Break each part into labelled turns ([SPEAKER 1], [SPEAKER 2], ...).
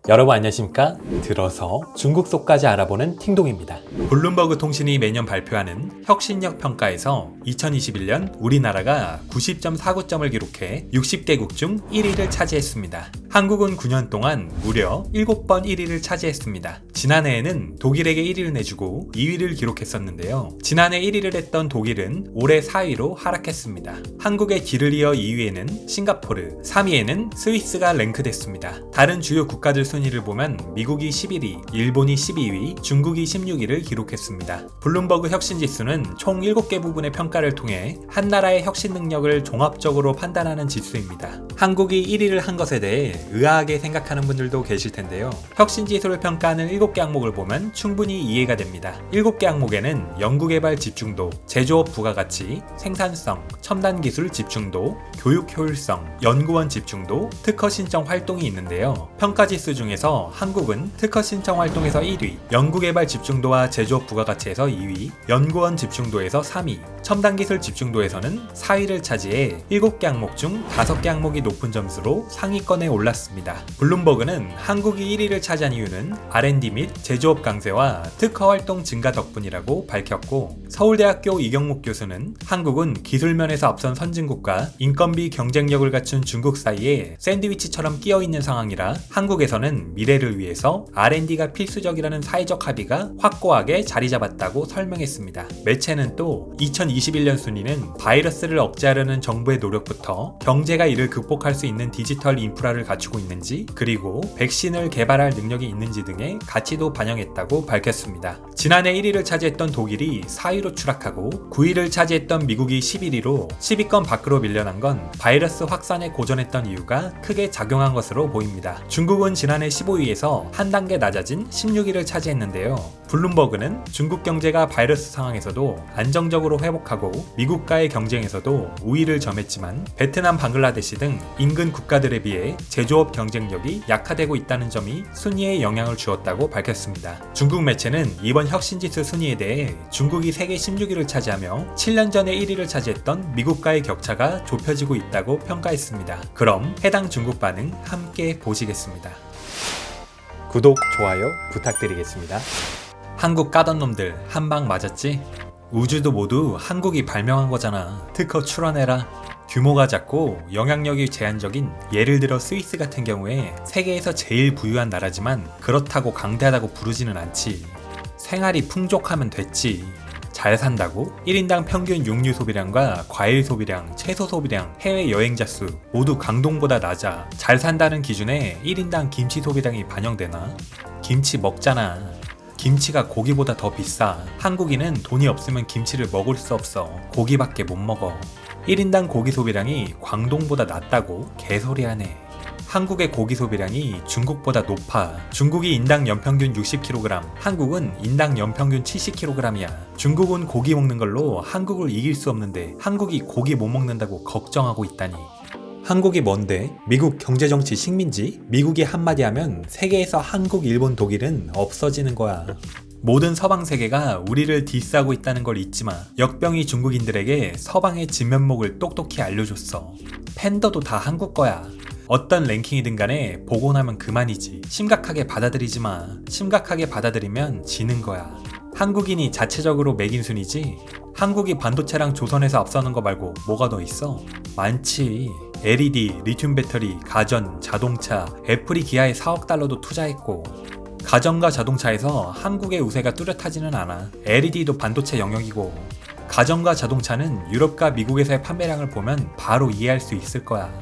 [SPEAKER 1] 여러분 안녕하십니까? 들어서 중국 속까지 알아보는 팅동입니다. 블룸버그 통신이 매년 발표하는 혁신력 평가에서 2021년 우리나라가 90.49점을 기록해 60개국 중 1위를 차지했습니다. 한국은 9년 동안 무려 7번 1위를 차지했습니다. 지난해에는 독일에게 1위를 내주고 2위를 기록했었는데요. 지난해 1위를 했던 독일은 올해 4위로 하락했습니다. 한국의 뒤를 이어 2위에는 싱가포르, 3위에는 스위스가 랭크됐습니다. 다른 주요 국가들 순위를 보면 미국이 11위, 일본이 12위, 중국이 16위를 기록했습니다. 블룸버그 혁신지수는 총 7개 부분의 평가를 통해 한 나라의 혁신 능력을 종합적으로 판단하는 지수입니다. 한국이 1위를 한 것에 대해 의아하게 생각하는 분들도 계실 텐데요. 혁신지수를 평가하는 7개 항목을 보면 충분히 이해가 됩니다. 7개 항목에는 연구개발 집중도, 제조업 부가가치, 생산성, 첨단기술 집중도, 교육 효율성, 연구원 집중도, 특허 신청 활동이 있는데요. 평가지수 중에서 한국은 특허 신청 활동에서 1위, 연구개발 집중도와 제조업 부가가치에서 2위, 연구원 집중도에서 3위, 첨단기술 집중도에서는 4위를 차지해 7개 항목 중 5개 항목이 높은 점수로 상위권에 올랐습니다. 블룸버그는 한국이 1위를 차지한 이유는 R&D 및 제조업 강세와 특허 활동 증가 덕분이라고 밝혔고, 서울대학교 이경목 교수는 한국은 기술면에서 앞선 선진국과 인건비 경쟁력을 갖춘 중국 사이에 샌드위치처럼 끼어있는 상황이라 한국에서는 미래를 위해서 R&D가 필수적이라는 사회적 합의가 확고하게 자리 잡았다고 설명했습니다. 매체는 또 2021년 순위는 바이러스를 억제하려는 정부의 노력부터 경제가 이를 극복할 수 있는 디지털 인프라를 갖추고 있는지, 그리고 백신을 개발할 능력이 있는지 등의 가치도 반영했다고 밝혔습니다. 지난해 1위를 차지했던 독일이 4위로 추락하고 9위를 차지했던 미국이 11위로 10위권 밖으로 밀려난 건 바이러스 확산에 고전했던 이유가 크게 작용한 것으로 보입니다. 중국은 지난해 15위에서 한 단계 낮아진 16위를 차지했는데요. 블룸버그는 중국 경제가 바이러스 상황에서도 안정적으로 회복하고 미국과의 경쟁에서도 우위를 점했지만 베트남, 방글라데시 등 인근 국가들에 비해 제조업 경쟁력이 약화되고 있다는 점이 순위에 영향을 주었다고 밝혔습니다. 중국 매체는 이번 혁신지수 순위에 대해 중국이 세계 16위를 차지하며 7년 전에 1위를 차지했던 미국과의 격차가 좁혀지고 있다고 평가했습니다. 그럼 해당 중국 반응 함께 보시겠습니다. 구독, 좋아요 부탁드리겠습니다. 한국 까던 놈들 한 방 맞았지? 우주도 모두 한국이 발명한 거잖아. 특허 출원해라. 규모가 작고 영향력이 제한적인, 예를 들어 스위스 같은 경우에 세계에서 제일 부유한 나라지만 그렇다고 강대하다고 부르지는 않지. 생활이 풍족하면 됐지. 잘 산다고? 1인당 평균 육류 소비량과 과일 소비량, 채소 소비량, 해외 여행자 수 모두 강동보다 낮아. 잘 산다는 기준에 1인당 김치 소비량이 반영되나? 김치 먹잖아. 김치가 고기보다 더 비싸. 한국인은 돈이 없으면 김치를 먹을 수 없어. 고기밖에 못 먹어. 1인당 고기 소비량이 광동보다 낮다고? 개소리하네. 한국의 고기 소비량이 중국보다 높아. 중국이 인당 연평균 60kg, 한국은 인당 연평균 70kg이야. 중국은 고기 먹는 걸로 한국을 이길 수 없는데 한국이 고기 못 먹는다고 걱정하고 있다니. 한국이 뭔데? 미국 경제정치 식민지? 미국이 한마디 하면 세계에서 한국, 일본, 독일은 없어지는 거야. 모든 서방 세계가 우리를 디스하고 있다는 걸 잊지 마. 역병이 중국인들에게 서방의 진면목을 똑똑히 알려줬어. 팬더도 다 한국 거야. 어떤 랭킹이든 간에 보고 나면 그만이지. 심각하게 받아들이지 마. 심각하게 받아들이면 지는 거야. 한국인이 자체적으로 매긴 순이지. 한국이 반도체랑 조선에서 앞서는 거 말고 뭐가 더 있어? 많지. LED, 리튬 배터리, 가전, 자동차, 애플이 기아에 4억 달러도 투자했고, 가전과 자동차에서 한국의 우세가 뚜렷하지는 않아. LED도 반도체 영역이고, 가전과 자동차는 유럽과 미국에서의 판매량을 보면 바로 이해할 수 있을 거야.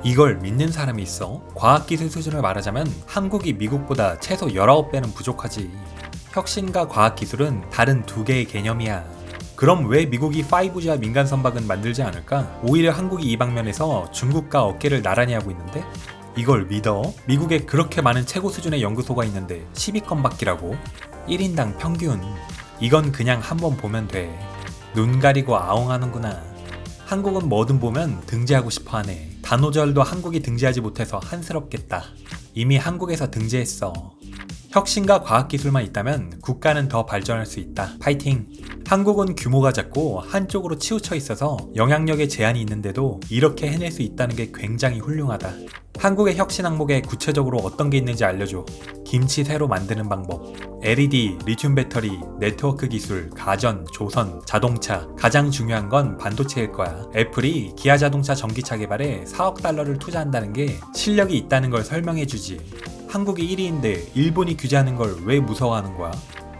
[SPEAKER 1] 이걸 믿는 사람이 있어? 과학기술 수준을 말하자면 한국이 미국보다 최소 19배는 부족하지. 혁신과 과학기술은 다른 두 개의 개념이야. 그럼 왜 미국이 5G와 민간 선박은 만들지 않을까? 오히려 한국이 이 방면에서 중국과 어깨를 나란히 하고 있는데? 이걸 믿어? 미국에 그렇게 많은 최고 수준의 연구소가 있는데 10위권 밖이라고? 1인당 평균. 이건 그냥 한번 보면 돼. 눈 가리고 아웅하는구나. 한국은 뭐든 보면 등재하고 싶어 하네. 단오절도 한국이 등재하지 못해서 한스럽겠다. 이미 한국에서 등재했어. 혁신과 과학기술만 있다면 국가는 더 발전할 수 있다. 파이팅! 한국은 규모가 작고 한쪽으로 치우쳐 있어서 영향력에 제한이 있는데도 이렇게 해낼 수 있다는 게 굉장히 훌륭하다. 한국의 혁신 항목에 구체적으로 어떤 게 있는지 알려줘. 김치 새로 만드는 방법, LED, 리튬 배터리, 네트워크 기술, 가전, 조선, 자동차. 가장 중요한 건 반도체일 거야. 애플이 기아 자동차 전기차 개발에 4억 달러를 투자한다는 게 실력이 있다는 걸 설명해주지. 한국이 1위인데 일본이 규제하는 걸 왜 무서워하는 거야?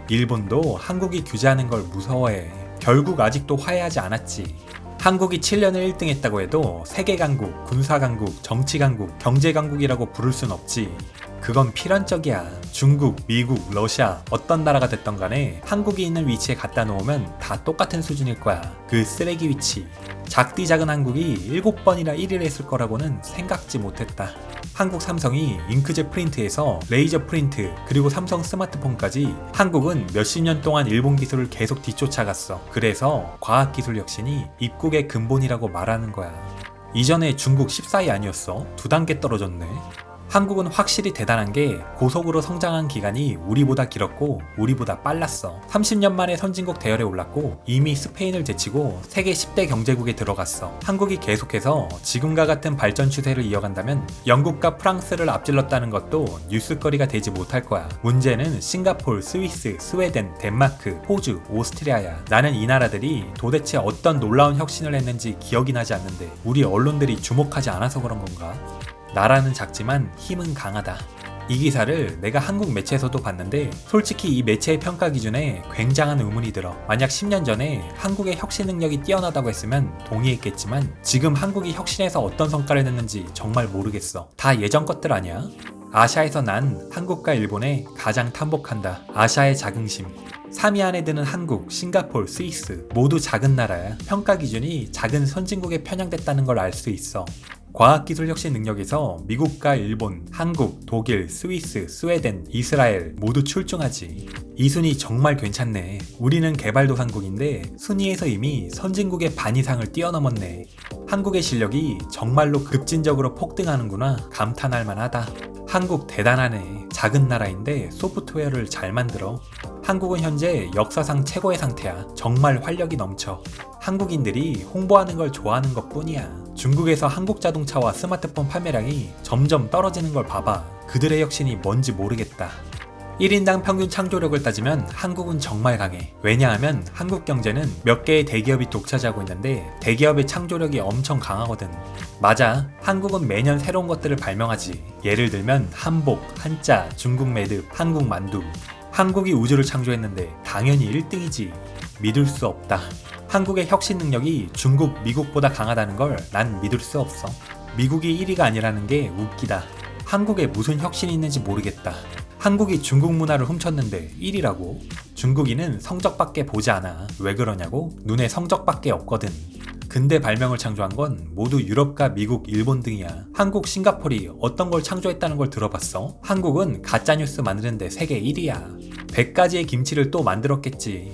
[SPEAKER 1] 일본도 한국이 규제하는 걸 무서워해. 결국 아직도 화해하지 않았지. 한국이 7년을 1등 했다고 해도 세계 강국, 군사 강국, 정치 강국, 경제 강국이라고 부를 순 없지. 그건 필연적이야. 중국, 미국, 러시아 어떤 나라가 됐던 간에 한국이 있는 위치에 갖다 놓으면 다 똑같은 수준일 거야. 그 쓰레기 위치. 작디 작은 한국이 7번이나 1위를 했을 거라고는 생각지 못했다. 한국 삼성이 잉크젯 프린트에서 레이저 프린트 그리고 삼성 스마트폰까지 한국은 몇십 년 동안 일본 기술을 계속 뒤쫓아갔어. 그래서 과학기술 혁신이 입국의 근본이라고 말하는 거야. 이전에 중국 14위 아니었어? 2단계 떨어졌네. 한국은 확실히 대단한 게 고속으로 성장한 기간이 우리보다 길었고 우리보다 빨랐어. 30년 만에 선진국 대열에 올랐고 이미 스페인을 제치고 세계 10대 경제국에 들어갔어. 한국이 계속해서 지금과 같은 발전 추세를 이어간다면 영국과 프랑스를 앞질렀다는 것도 뉴스거리가 되지 못할 거야. 문제는 싱가폴, 스위스, 스웨덴, 덴마크, 호주, 오스트리아야. 나는 이 나라들이 도대체 어떤 놀라운 혁신을 했는지 기억이 나지 않는데 우리 언론들이 주목하지 않아서 그런 건가? 나라는 작지만 힘은 강하다. 이 기사를 내가 한국 매체에서도 봤는데 솔직히 이 매체의 평가 기준에 굉장한 의문이 들어. 만약 10년 전에 한국의 혁신 능력이 뛰어나다고 했으면 동의했겠지만 지금 한국이 혁신에서 어떤 성과를 냈는지 정말 모르겠어. 다 예전 것들 아니야? 아시아에서 난 한국과 일본에 가장 탐복한다. 아시아의 자긍심. 3위 안에 드는 한국, 싱가폴, 스위스 모두 작은 나라야. 평가 기준이 작은 선진국에 편향됐다는 걸 알 수 있어. 과학기술 혁신 능력에서 미국과 일본, 한국, 독일, 스위스, 스웨덴, 이스라엘 모두 출중하지. 이 순위 정말 괜찮네. 우리는 개발도상국인데 순위에서 이미 선진국의 반 이상을 뛰어넘었네. 한국의 실력이 정말로 급진적으로 폭등하는구나 감탄할 만하다. 한국 대단하네. 작은 나라인데 소프트웨어를 잘 만들어. 한국은 현재 역사상 최고의 상태야. 정말 활력이 넘쳐. 한국인들이 홍보하는 걸 좋아하는 것 뿐이야. 중국에서 한국 자동차와 스마트폰 판매량이 점점 떨어지는 걸 봐봐. 그들의 혁신이 뭔지 모르겠다. 1인당 평균 창조력을 따지면 한국은 정말 강해. 왜냐하면 한국 경제는 몇 개의 대기업이 독차지하고 있는데 대기업의 창조력이 엄청 강하거든. 맞아. 한국은 매년 새로운 것들을 발명하지. 예를 들면 한복, 한자, 중국 매듭, 한국 만두. 한국이 우주를 창조했는데 당연히 1등이지. 믿을 수 없다. 한국의 혁신 능력이 중국, 미국보다 강하다는 걸 난 믿을 수 없어. 미국이 1위가 아니라는 게 웃기다. 한국에 무슨 혁신이 있는지 모르겠다. 한국이 중국 문화를 훔쳤는데 1위라고? 중국인은 성적밖에 보지 않아. 왜 그러냐고? 눈에 성적밖에 없거든. 근대 발명을 창조한 건 모두 유럽과 미국, 일본 등이야. 한국, 싱가폴이 어떤 걸 창조했다는 걸 들어봤어? 한국은 가짜뉴스 만드는데 세계 1위야. 100가지의 김치를 또 만들었겠지.